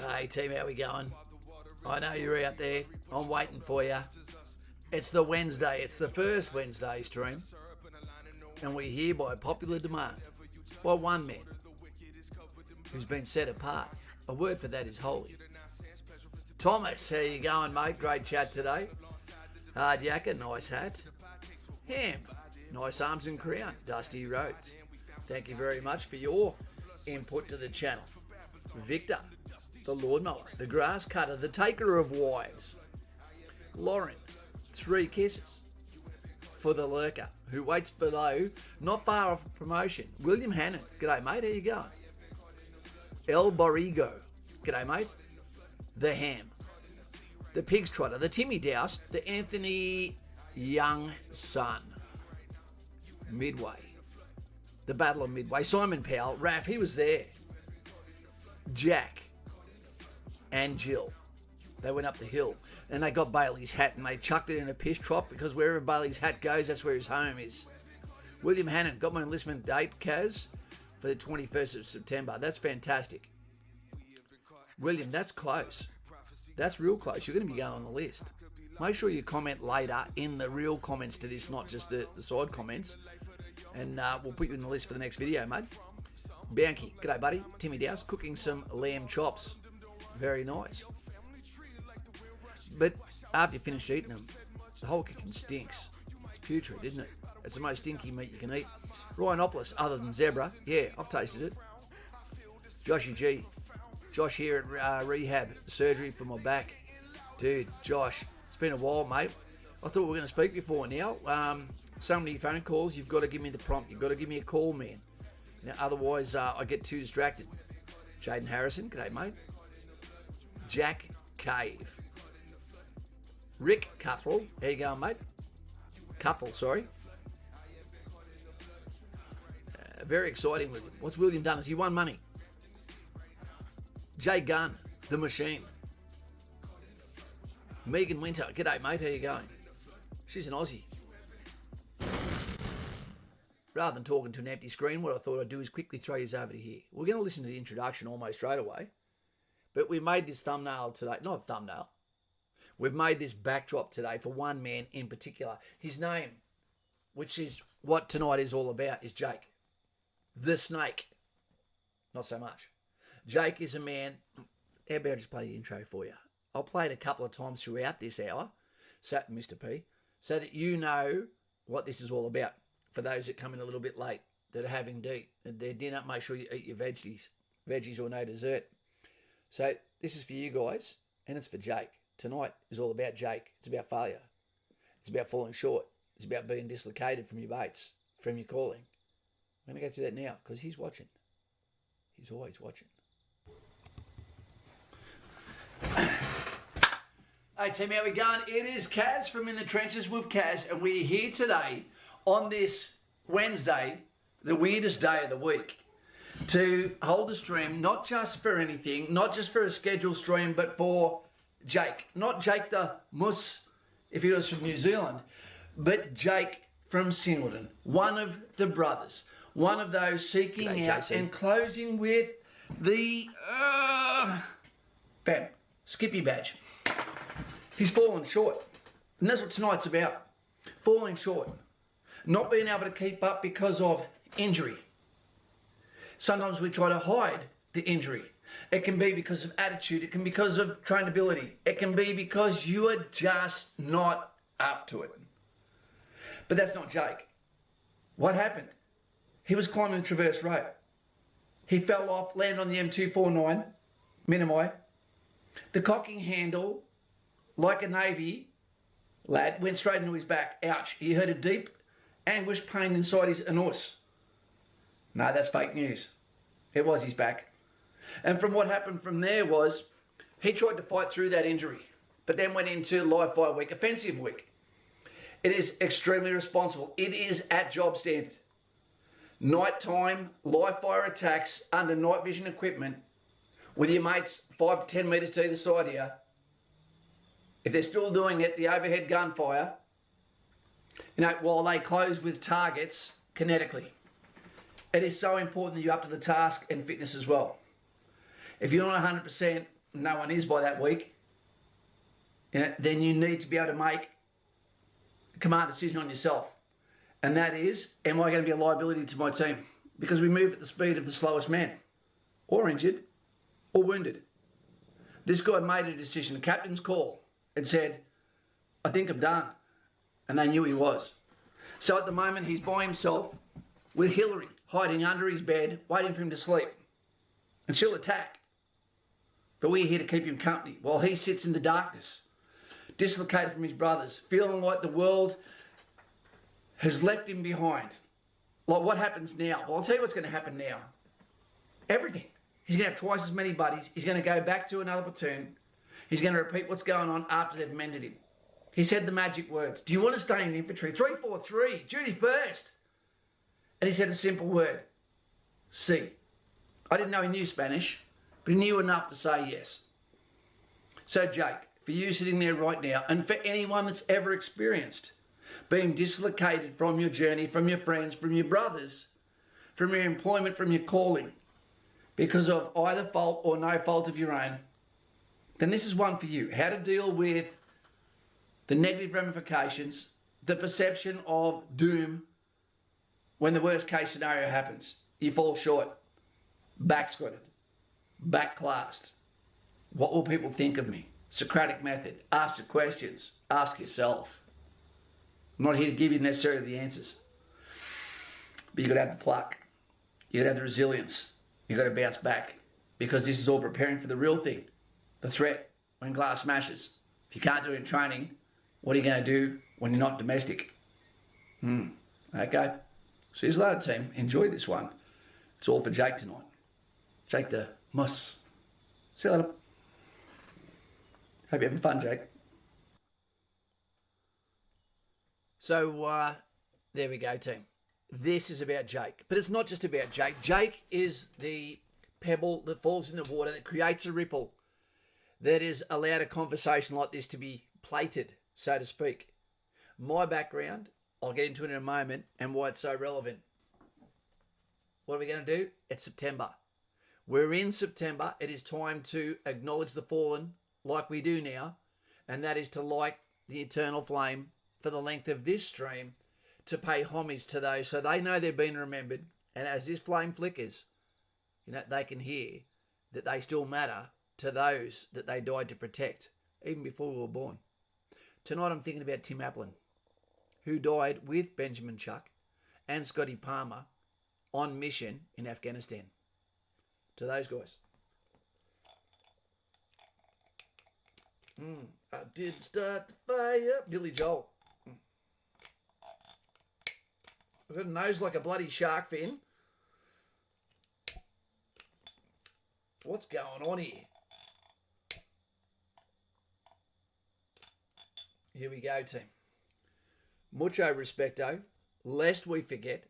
Hey team, how we going? I know you're out there. I'm waiting for you. It's the Wednesday. It's the first Wednesday stream. And we're here by popular demand. By one man who's been set apart. A word for that is holy. Thomas, how you going, mate? Great chat today. Hard yakka, nice hat. Ham, nice arms and crown. Dusty Roads. Thank you very much for your input to the channel. Victor, the lawnmower, the grass cutter, the taker of wives. Lauren, 3 kisses. For the lurker, who waits below, not far off promotion. William Hannon, g'day mate, how you going? El Borrego, g'day mate. The Ham, the Pigs Trotter, the Timmy Douse, the Anthony Young Son. Midway, the Battle of Midway. Simon Powell, Raph, he was there. Jack and Jill, they went up the hill and they got Bailey's hat and they chucked it in a piss trough because wherever Bailey's hat goes, that's where his home is. William Hannon, got my enlistment date, Kaz, for the 21st of September. That's fantastic. William, that's close. That's real close. You're going to be going on the list. Make sure you comment later in the real comments to this, not just the side comments. And we'll put you in the list for the next video, mate. Bianchi, g'day buddy. Timmy Douse, cooking some lamb chops. Very nice. But after you finish eating them, the whole kitchen stinks. It's putrid, isn't it? It's the most stinky meat you can eat. Rhinopolis, other than zebra. Yeah, I've tasted it. Joshy G. Josh here at rehab surgery for my back. Dude, Josh, it's been a while, mate. I thought we were going to speak before now. So many phone calls, you've got to give me the prompt. You've got to give me a call, man. Now, otherwise, I get too distracted. Jaden Harrison, g'day, mate. Jack Cave. Rick Cuthrell, how you going, mate? Cuthrell, sorry. Very exciting, William. What's William done? Has he won money? Jay Gunn, the machine. Megan Winter, g'day, mate. How you going? She's an Aussie. Rather than talking to an empty screen, what I thought I'd do is quickly throw you over to here. We're going to listen to the introduction almost straight away. But we made this thumbnail today. Not a thumbnail. We've made this backdrop today for one man in particular. His name, which is what tonight is all about, is Jake. The Snake. Not so much. Jake is a man. How about I just play the intro for you? I'll play it a couple of times throughout this hour, Sat Mr. P, so that you know what this is all about. For those that come in a little bit late, that are having their dinner, make sure you eat your veggies or no dessert. So this is for you guys, and it's for Jake. Tonight is all about Jake. It's about failure. It's about falling short. It's about being dislocated from your baits, from your calling. I'm going to go through that now because he's watching. He's always watching. Hey team, how we going? It is Kaz from In the Trenches with Kaz, and we're here today on this Wednesday, the weirdest day of the week, to hold a stream, not just for anything, not just for a scheduled stream, but for Jake. Not Jake the Mus, if he was from New Zealand, but Jake from Singleton, one of the brothers, one of those seeking G'day, out Jason. and closing with the bam, Skippy badge. He's fallen short, and that's what tonight's about, falling short. Not being able to keep up because of injury. Sometimes we try to hide the injury. It can be because of attitude. It can be because of trainability. It can be because you are just not up to it. But that's not Jake. What happened? He was climbing the Traverse Road. He fell off, landed on the M249, Minimai. The cocking handle, like a Navy lad, went straight into his back. Ouch. He heard a deep anguish pain inside his anus. No, that's fake news. It was his back. And from what happened from there was, he tried to fight through that injury, but then went into live fire week, offensive week. It is extremely responsible. It is at job standard. Nighttime live fire attacks under night vision equipment with your mates 5 to 10 metres to either side of you. If they're still doing it, the overhead gunfire, you know, while they close with targets kinetically. It is so important that you're up to the task and fitness as well. If you're not 100%, no one is by that week, then you need to be able to make a command decision on yourself. And that is, am I going to be a liability to my team? Because we move at the speed of the slowest man, or injured, or wounded. This guy made a decision, the captain's call, and said, I think I'm done. And they knew he was. So at the moment, he's by himself with Hillary hiding under his bed, waiting for him to sleep. And she'll attack. But we're here to keep him company while he sits in the darkness, dislocated from his brothers, feeling like the world has left him behind. Like, what happens now? Well, I'll tell you what's going to happen now. Everything. He's going to have twice as many buddies. He's going to go back to another platoon. He's going to repeat what's going on after they've mended him. He said the magic words. Do you want to stay in infantry? 343, duty first. And he said a simple word. Sí. I didn't know he knew Spanish, but he knew enough to say yes. So Jake, for you sitting there right now, and for anyone that's ever experienced being dislocated from your journey, from your friends, from your brothers, from your employment, from your calling, because of either fault or no fault of your own, then this is one for you. How to deal with the negative ramifications, the perception of doom when the worst case scenario happens. You fall short, back squatted, back classed. What will people think of me? Socratic method. Ask the questions. Ask yourself. I'm not here to give you necessarily the answers. But you've got to have the pluck. You've got to have the resilience. You've got to bounce back. Because this is all preparing for the real thing. The threat when glass smashes. If you can't do it in training, what are you going to do when you're not domestic? Okay. See you later, team. Enjoy this one. It's all for Jake tonight. Jake the Muss. See you later. Hope you're having fun, Jake. So, there we go, team. This is about Jake. But it's not just about Jake. Jake is the pebble that falls in the water that creates a ripple that has allowed a conversation like this to be plated, so to speak. My background, I'll get into it in a moment, and why it's so relevant. What are we going to do? It's September. We're in September. It is time to acknowledge the fallen like we do now, and that is to light the eternal flame for the length of this stream, to pay homage to those so they know they've been remembered, and as this flame flickers, they can hear that they still matter to those that they died to protect, even before we were born. Tonight I'm thinking about Tim Applin, who died with Benjamin Chuck and Scotty Palmer on mission in Afghanistan. To those guys. I did start the fire. Billy Joel. I've got a nose like a bloody shark fin. What's going on here? Here we go, team. Mucho respecto, lest we forget,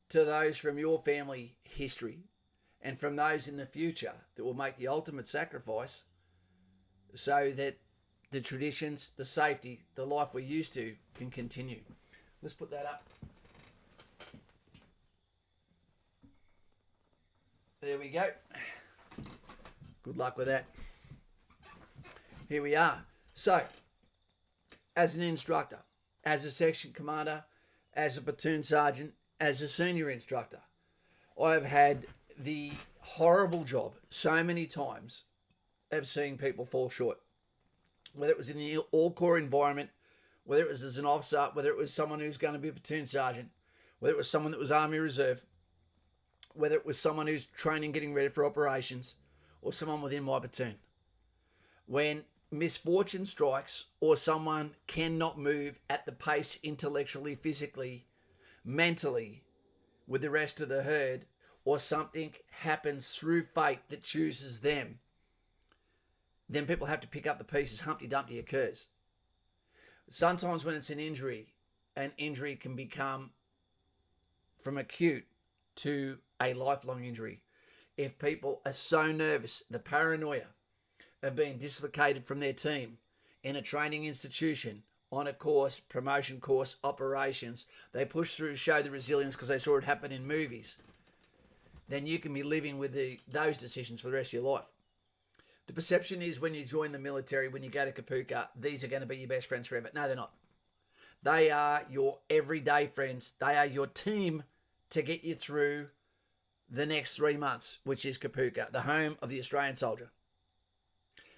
to those from your family history and from those in the future that will make the ultimate sacrifice so that the traditions, the safety, the life we're used to can continue. Let's put that up. There we go. Good luck with that. Here we are. So, as an instructor, as a section commander, as a platoon sergeant, as a senior instructor, I've had the horrible job so many times of seeing people fall short. Whether it was in the all-corps environment, whether it was as an officer, whether it was someone who's going to be a platoon sergeant, whether it was someone that was Army Reserve, whether it was someone who's training, getting ready for operations, or someone within my platoon. When misfortune strikes or someone cannot move at the pace intellectually, physically, mentally with the rest of the herd, or something happens through fate that chooses them, then people have to pick up the pieces. Humpty Dumpty occurs. Sometimes when it's an injury can become from acute to a lifelong injury. If people are so nervous, the paranoia of being dislocated from their team in a training institution, on a course, promotion course, operations, they push through to show the resilience because they saw it happen in movies. then you can be living with those decisions for the rest of your life. The perception is when you join the military, when you go to Kapuka, these are going to be your best friends forever. No, they're not. They are your everyday friends. They are your team to get you through the next 3 months, which is Kapuka, the home of the Australian soldier.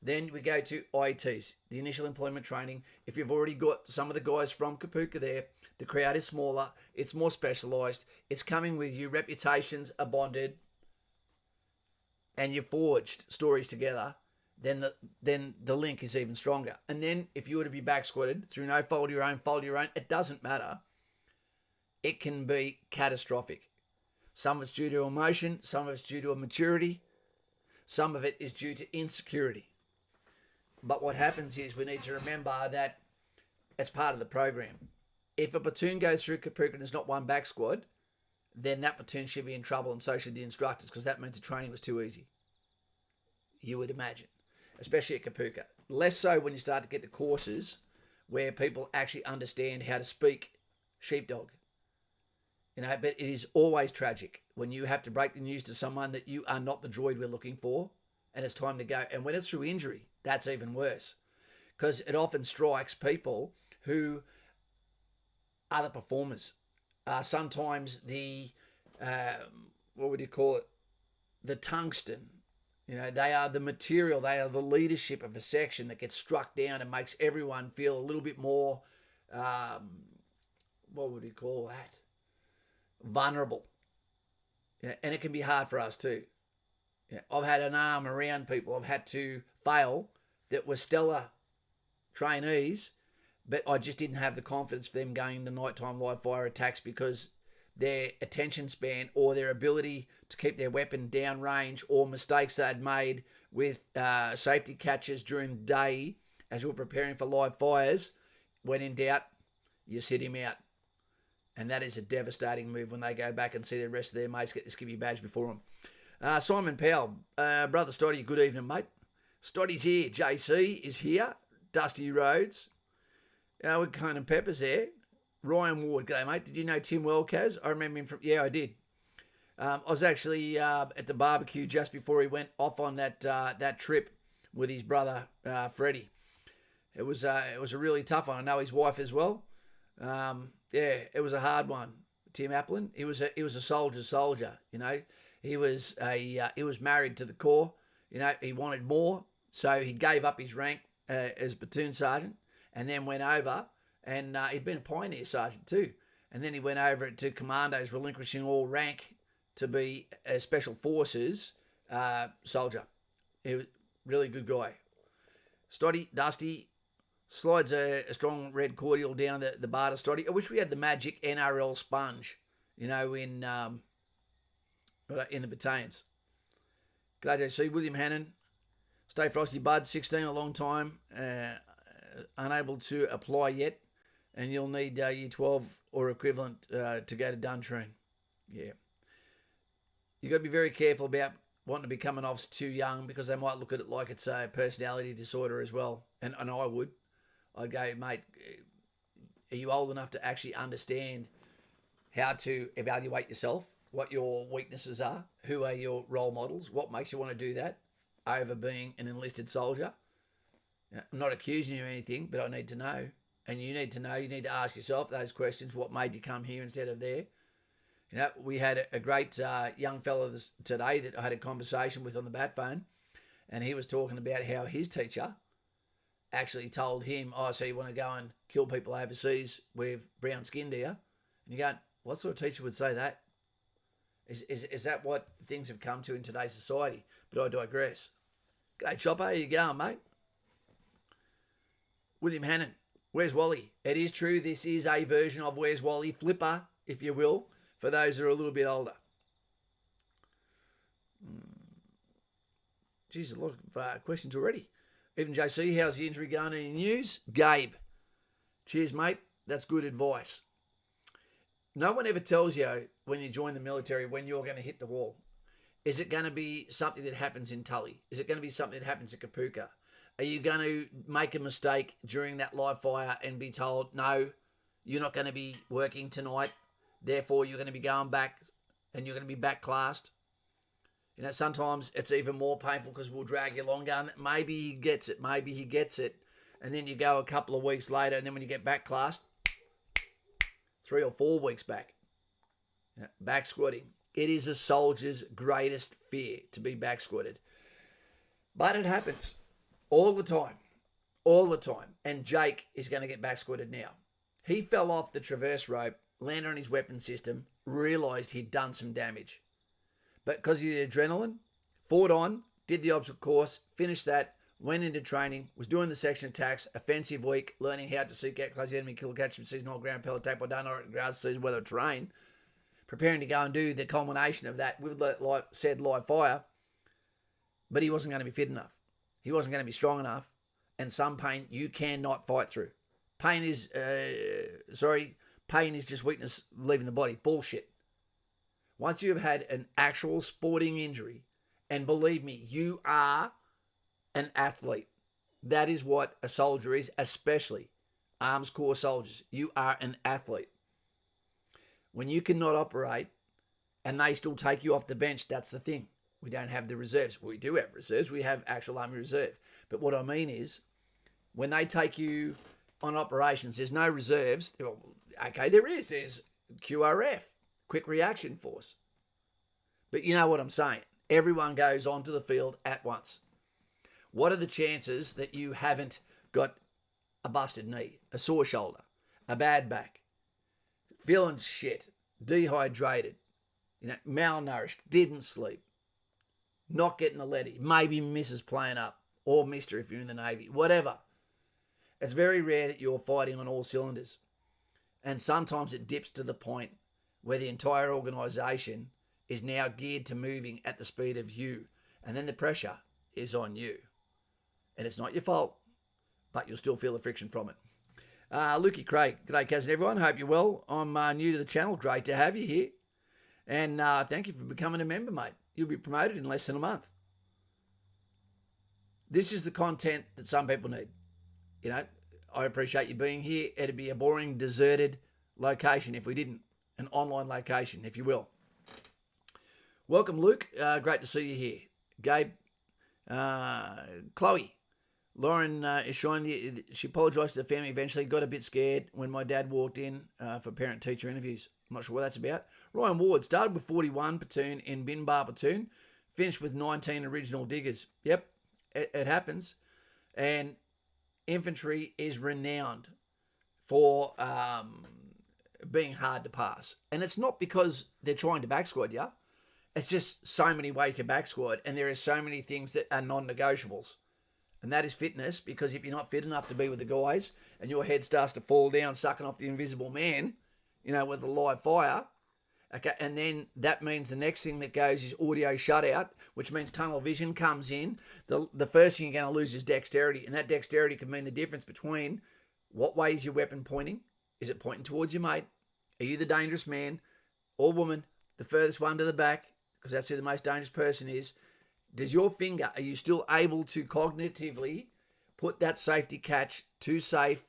Then we go to IETs, the initial employment training. If you've already got some of the guys from Kapuka there, the crowd is smaller, it's more specialised, it's coming with you, reputations are bonded, and you've forged stories together, then the link is even stronger. And then if you were to be back squatted through no fault of your own, it doesn't matter. It can be catastrophic. Some of it's due to emotion, some of it's due to a maturity, some of it is due to insecurity. But what happens is we need to remember that it's part of the program. If a platoon goes through Kapuka and there's not one back squad, then that platoon should be in trouble, and so should the instructors, because that means the training was too easy. You would imagine, especially at Kapuka. Less so when you start to get to courses where people actually understand how to speak sheepdog. But it is always tragic when you have to break the news to someone that you are not the droid we're looking for, and it's time to go. And when it's through injury, that's even worse, because it often strikes people who are the performers. Sometimes the, what would you call it? The tungsten. They are the material, they are the leadership of a section that gets struck down and makes everyone feel a little bit more, what would you call that? Vulnerable. And it can be hard for us too. I've had an arm around people. I've had to fail that were stellar trainees, but I just didn't have the confidence for them going into nighttime live fire attacks because their attention span or their ability to keep their weapon down range, or mistakes they had made with safety catches during the day as we were preparing for live fires. When in doubt, you sit him out. And that is a devastating move when they go back and see the rest of their mates get the skippy badge before them. Simon Powell, brother Stoddy, good evening, mate. Stoddy's here. JC is here. Dusty Rhodes. With Conan Peppers there. Ryan Ward, g'day, mate. Did you know Tim Wellcaz? I remember him from... Yeah, I did. I was actually at the barbecue just before he went off on that trip with his brother, Freddie. It was a really tough one. I know his wife as well. It was a hard one. Tim Applin. He was a soldier's soldier. He was married to the Corps. He wanted more, so he gave up his rank as platoon sergeant, and then went over, and he'd been a pioneer sergeant too, and then he went over to commandos, relinquishing all rank to be a special forces soldier. He was a really good guy. Stoddy, Dusty, slides a strong red cordial down the bar to Stoddy. I wish we had the magic NRL sponge, in the battalions. Glad to see William Hannon. Stay frosty, bud. 16, a long time. Unable to apply yet. And you'll need year 12 or equivalent to go to Duntroon. Yeah. You've got to be very careful about wanting to become an officer too young, because they might look at it like it's a personality disorder as well. And I would. I'd go, mate, are you old enough to actually understand how to evaluate yourself, what your weaknesses are, who are your role models, what makes you want to do that over being an enlisted soldier? I'm not accusing you of anything, but I need to know. And you need to know, you need to ask yourself those questions. What made you come here instead of there? We had a great young fella today that I had a conversation with on the bat phone, and he was talking about how his teacher actually told him, so you want to go and kill people overseas with brown skin, do you? And you go, what sort of teacher would say that? Is that what things have come to in today's society? But I digress. G'day, Chopper. How you going, mate? William Hannon. Where's Wally? It is true, this is a version of Where's Wally, Flipper, if you will, for those that are a little bit older. Geez, a lot of questions already. Even JC, how's the injury going? Any news? Gabe. Cheers, mate. That's good advice. No one ever tells you when you join the military when you're going to hit the wall. Is it going to be something that happens in Tully? Is it going to be something that happens at Kapuka? Are you going to make a mistake during that live fire and be told, no, you're not going to be working tonight, therefore you're going to be going back and you're going to be back classed? Sometimes it's even more painful because we'll drag you longer. And maybe he gets it. Maybe he gets it. And then you go a couple of weeks later, and then when you get back class, 3 or 4 weeks back, back squatting. It is a soldier's greatest fear to be back squatted. But it happens all the time. All the time. And Jake is going to get back squatted now. He fell off the traverse rope, landed on his weapon system, realised he'd done some damage. But because of the adrenaline, fought on, did the obstacle course, finished that, went into training, was doing the section attacks, offensive week, learning how to seek out close enemy, kill, catch, seasonal ground, pellet, tape, or done, or grass, season, weather, terrain, preparing to go and do the culmination of that with said live fire. But he wasn't going to be fit enough. He wasn't going to be strong enough. And some pain you cannot fight through. Pain is just weakness leaving the body. Bullshit. Once you have had an actual sporting injury, and believe me, you are an athlete. That is what a soldier is, especially Arms Corps soldiers. You are an athlete. When you cannot operate and they still take you off the bench, that's the thing. We don't have the reserves. We do have reserves. We have actual Army Reserve. But what I mean is, when they take you on operations, there's no reserves. Okay, there is. There's QRF, Quick Reaction Force. But you know what I'm saying. Everyone goes onto the field at once. What are the chances that you haven't got a busted knee, a sore shoulder, a bad back, feeling shit, dehydrated, malnourished, didn't sleep, not getting a leady, maybe Mrs. playing up, or Mr. if you're in the Navy, whatever. It's very rare that you're fighting on all cylinders. And sometimes it dips to the point where the entire organisation is now geared to moving at the speed of you. And then the pressure is on you. And it's not your fault, but you'll still feel the friction from it. Lukey Craig, g'day cousin everyone, hope you're well. I'm new to the channel, great to have you here. And thank you for becoming a member, mate. You'll be promoted in less than a month. This is the content that some people need. I appreciate you being here. It'd be a boring, deserted location if we didn't. An online location, if you will. Welcome, Luke. Great to see you here. Gabe, Chloe, Lauren is showing she apologised to the family eventually, got a bit scared when my dad walked in for parent-teacher interviews. I'm not sure what that's about. Ryan Ward started with 41 platoon in Bin Bar platoon, finished with 19 original diggers. Yep, it happens. And infantry is renowned for being hard to pass. And it's not because they're trying to back squad you. It's just so many ways to back squad, and there are so many things that are non-negotiables. And that is fitness, because if you're not fit enough to be with the guys and your head starts to fall down, sucking off the invisible man, with the live fire, okay, and then that means the next thing that goes is audio shutout, which means tunnel vision comes in. The first thing you're going to lose is dexterity, and that dexterity can mean the difference between what way is your weapon pointing. Is it pointing towards your mate? Are you the dangerous man or woman, the furthest one to the back, because that's who the most dangerous person is? Does your finger, are you still able to cognitively put that safety catch to safe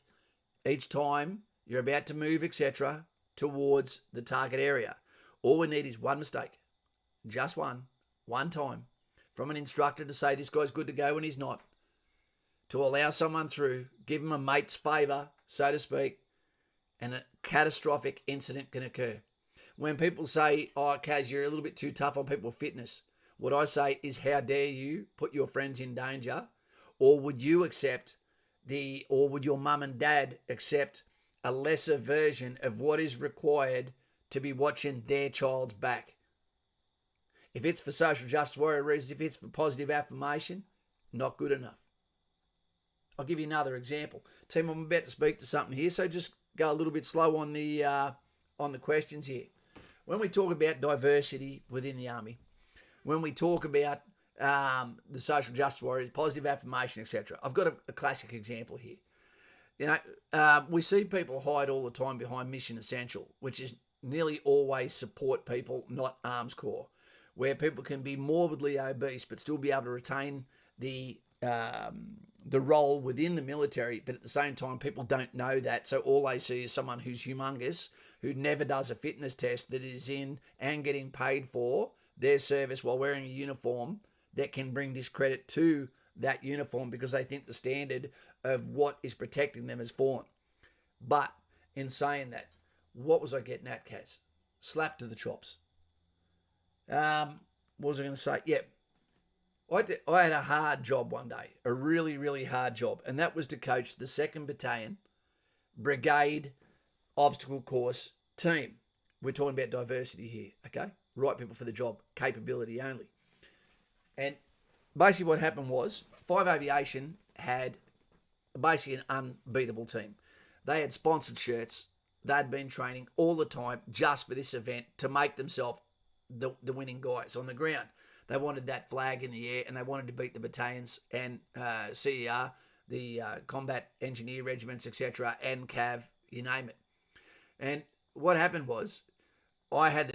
each time you're about to move, etc., towards the target area? All we need is one mistake, just one time, from an instructor to say this guy's good to go when he's not, to allow someone through, give him a mate's favour, so to speak, and a catastrophic incident can occur. When people say, oh, Kaz, you're a little bit too tough on people's fitness, what I say is, how dare you put your friends in danger? Or would you or would your mum and dad accept a lesser version of what is required to be watching their child's back? If it's for social justice warrior reasons, if it's for positive affirmation, not good enough. I'll give you another example. Team, I'm about to speak to something here, so just go a little bit slow on the questions here. When we talk about diversity within the Army, when we talk about the social justice warriors, positive affirmation, etc., I've got a classic example here. We see people hide all the time behind Mission Essential, which is nearly always support people, not Arms Corps, where people can be morbidly obese but still be able to retain the role within the military, but at the same time, people don't know that, so all they see is someone who's humongous, who never does a fitness test, that is in and getting paid for their service while wearing a uniform that can bring discredit to that uniform because they think the standard of what is protecting them has fallen. But in saying that, what was I getting at, Kaz? Slap to the chops. What was I going to say? Yeah. I had a hard job one day, a really, really hard job, and that was to coach the 2nd Battalion Brigade Obstacle Course team. We're talking about diversity here, okay? Right people for the job, capability only. And basically what happened was 5 Aviation had basically an unbeatable team. They had sponsored shirts. They'd been training all the time just for this event to make themselves the winning guys on the ground. They wanted that flag in the air, and they wanted to beat the battalions and CER, the combat engineer regiments, etc., and CAV, you name it. And what happened was, I had the...